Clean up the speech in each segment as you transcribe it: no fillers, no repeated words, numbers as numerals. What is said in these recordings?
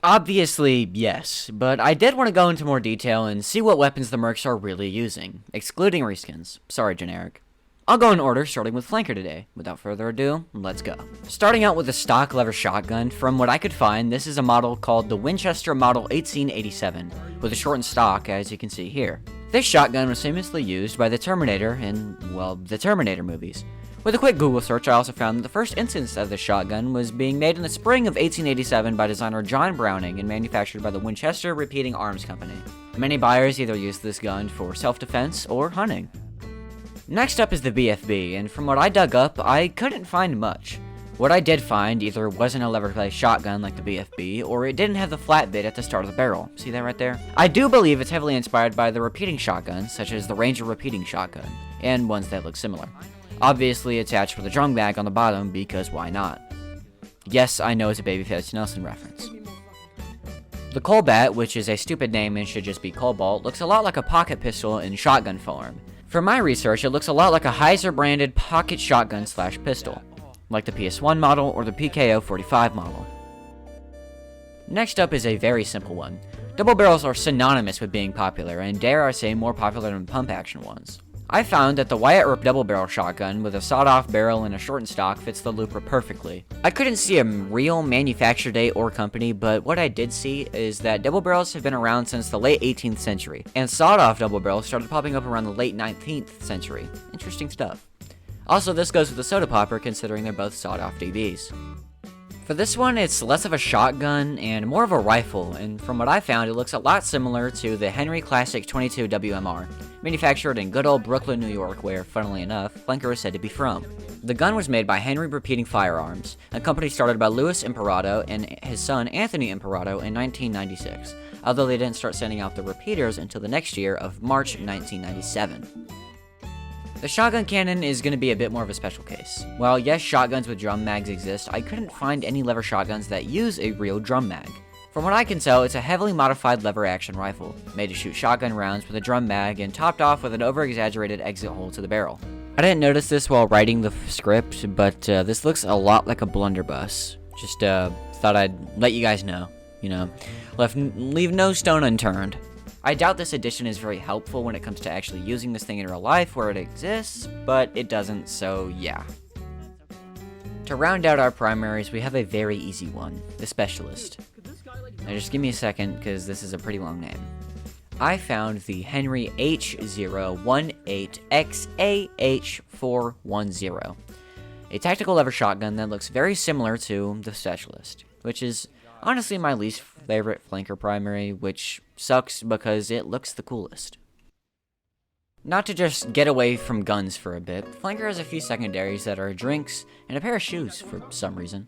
Obviously, yes, but I did want to go into more detail and see what weapons the Mercs are really using, excluding reskins. Sorry, generic. I'll go in order, starting with Flanker today. Without further ado, let's go. Starting out with the stock lever shotgun, from what I could find, this is a model called the Winchester Model 1887, with a shortened stock, as you can see here. This shotgun was famously used by the Terminator in, well, the Terminator movies. With a quick Google search, I also found that the first instance of this shotgun was being made in the spring of 1887 by designer John Browning and manufactured by the Winchester Repeating Arms Company. Many buyers either used this gun for self-defense or hunting. Next up is the BFB, and from what I dug up, I couldn't find much. What I did find either wasn't a lever-based shotgun like the BFB, or it didn't have the flat bit at the start of the barrel. See that right there? I do believe it's heavily inspired by the repeating shotguns, such as the Ranger repeating shotgun, and ones that look similar. Obviously attached with a drum mag on the bottom, because why not? Yes, I know it's a Babyface Nelson reference. The Colbat, which is a stupid name and should just be Cobalt, looks a lot like a pocket pistol in shotgun form. From my research, it looks a lot like a Heiser branded pocket shotgun / pistol, like the PS1 model or the PKO 45 model. Next up is a very simple one. Double barrels are synonymous with being popular, and dare I say more popular than pump action ones. I found that the Wyatt Earp double barrel shotgun with a sawed-off barrel and a shortened stock fits the looper perfectly. I couldn't see a real manufacture date or company, but what I did see is that double barrels have been around since the late 18th century, and sawed-off double barrels started popping up around the late 19th century. Interesting stuff. Also, this goes with the soda popper considering they're both sawed-off DBs. For this one, it's less of a shotgun and more of a rifle, and from what I found, it looks a lot similar to the Henry Classic 22 WMR, manufactured in good old Brooklyn, New York, where, funnily enough, Flanker is said to be from. The gun was made by Henry Repeating Firearms, a company started by Louis Imperato and his son Anthony Imperato in 1996, although they didn't start sending out the repeaters until the next year of March 1997. The shotgun cannon is going to be a bit more of a special case. While yes, shotguns with drum mags exist, I couldn't find any lever shotguns that use a real drum mag. From what I can tell, it's a heavily modified lever action rifle, made to shoot shotgun rounds with a drum mag and topped off with an over-exaggerated exit hole to the barrel. I didn't notice this while writing the script, but this looks a lot like a blunderbuss. Just thought I'd let you guys know, leave no stone unturned. I doubt this addition is very helpful when it comes to actually using this thing in real life where it exists, but it doesn't, so yeah. To round out our primaries, we have a very easy one, the Specialist. Now just give me a second, because this is a pretty long name. I found the Henry H018XAH410, a tactical lever shotgun that looks very similar to the Specialist, which is honestly my least favorite flanker primary, which sucks because it looks the coolest. Not to just get away from guns for a bit, flanker has a few secondaries that are drinks and a pair of shoes for some reason.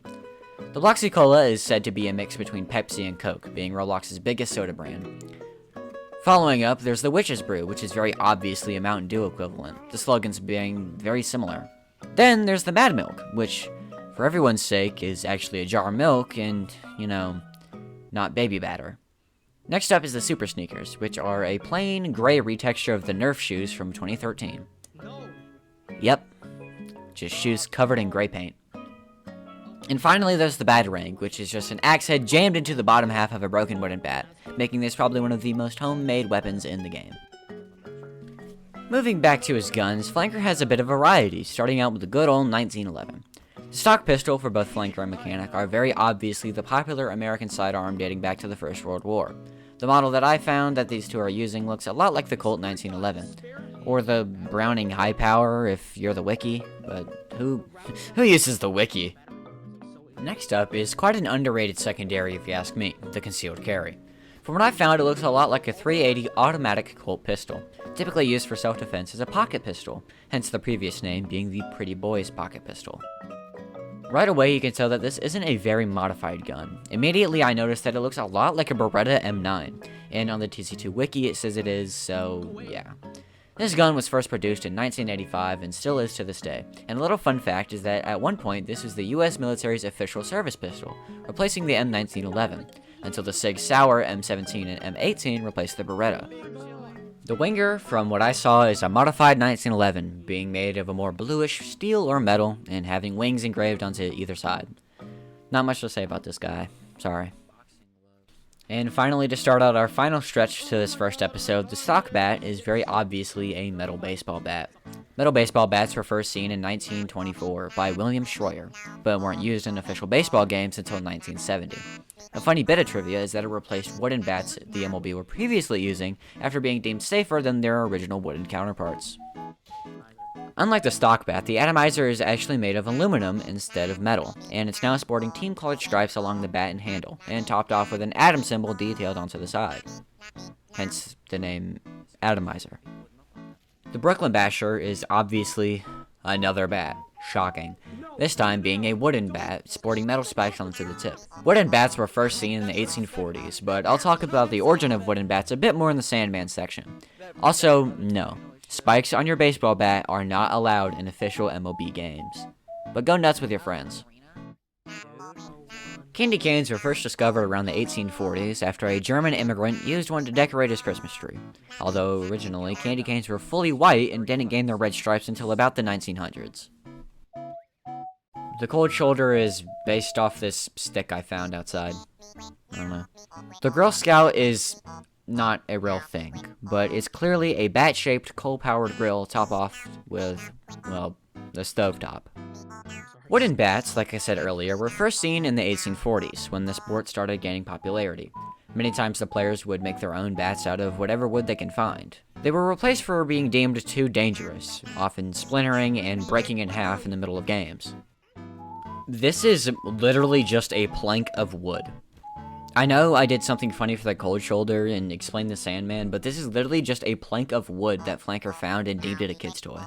The Bloxy Cola is said to be a mix between Pepsi and Coke, being Roblox's biggest soda brand. Following up, there's the Witch's Brew, which is very obviously a Mountain Dew equivalent, the slogans being very similar. Then there's the Mad Milk, which, for everyone's sake, is actually a jar of milk and, not baby batter. Next up is the Super Sneakers, which are a plain gray retexture of the Nerf shoes from 2013. Yep, just shoes covered in gray paint. And finally there's the Batarang, which is just an axe head jammed into the bottom half of a broken wooden bat, making this probably one of the most homemade weapons in the game. Moving back to his guns, Flanker has a bit of variety, starting out with the good old 1911. The stock pistol for both Flanker and Mechanic are very obviously the popular American sidearm dating back to the First World War. The model that I found that these two are using looks a lot like the Colt 1911, or the Browning High Power if you're the wiki, but who uses the wiki? Next up is quite an underrated secondary if you ask me, the concealed carry. From what I found, it looks a lot like a 380 automatic Colt pistol, typically used for self-defense as a pocket pistol, hence the previous name being the Pretty Boys pocket pistol. Right away, you can tell that this isn't a very modified gun. Immediately, I noticed that it looks a lot like a Beretta M9, and on the TC2 wiki it says it is, so yeah. This gun was first produced in 1985 and still is to this day, and a little fun fact is that at one point this was the US military's official service pistol, replacing the M1911, until the Sig Sauer M17 and M18 replaced the Beretta. The Winger, from what I saw, is a modified 1911, being made of a more bluish steel or metal, and having wings engraved onto either side. Not much to say about this guy, sorry. And finally, to start out our final stretch to this first episode, the stock bat is very obviously a metal baseball bat. Metal baseball bats were first seen in 1924 by William Schroyer, but weren't used in official baseball games until 1970. A funny bit of trivia is that it replaced wooden bats the MLB were previously using after being deemed safer than their original wooden counterparts. Unlike the stock bat, the atomizer is actually made of aluminum instead of metal, and it's now sporting team-colored stripes along the bat and handle, and topped off with an atom symbol detailed onto the side. Hence the name Atomizer. The Brooklyn Basher is obviously another bat. Shocking. This time being a wooden bat, sporting metal spikes onto the tip. Wooden bats were first seen in the 1840s, but I'll talk about the origin of wooden bats a bit more in the Sandman section. Also, no. Spikes on your baseball bat are not allowed in official MLB games. But go nuts with your friends. Candy canes were first discovered around the 1840s after a German immigrant used one to decorate his Christmas tree. Although originally, candy canes were fully white and didn't gain their red stripes until about the 1900s. The cold shoulder is based off this stick I found outside. I don't know. The Girl Scout is not a real thing, but it's clearly a bat-shaped coal-powered grill topped off with, well, the stovetop. Wooden bats, like I said earlier, were first seen in the 1840s, when the sport started gaining popularity. Many times the players would make their own bats out of whatever wood they can find. They were replaced for being deemed too dangerous, often splintering and breaking in half in the middle of games. This is literally just a plank of wood. I know I did something funny for the cold shoulder and explained the Sandman, but this is literally just a plank of wood that Flanker found and deemed it a kid's toy.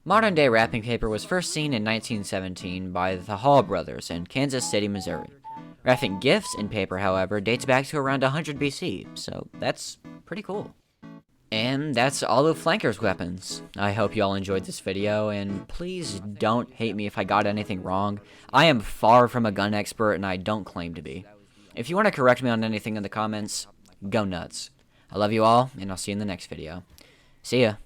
Modern-day wrapping paper was first seen in 1917 by the Hall brothers in Kansas City, Missouri. Wrapping gifts in paper, however, dates back to around 100 BC, so that's pretty cool. And that's all of Flanker's weapons. I hope you all enjoyed this video, and please don't hate me if I got anything wrong. I am far from a gun expert, and I don't claim to be. If you want to correct me on anything in the comments, go nuts. I love you all, and I'll see you in the next video. See ya.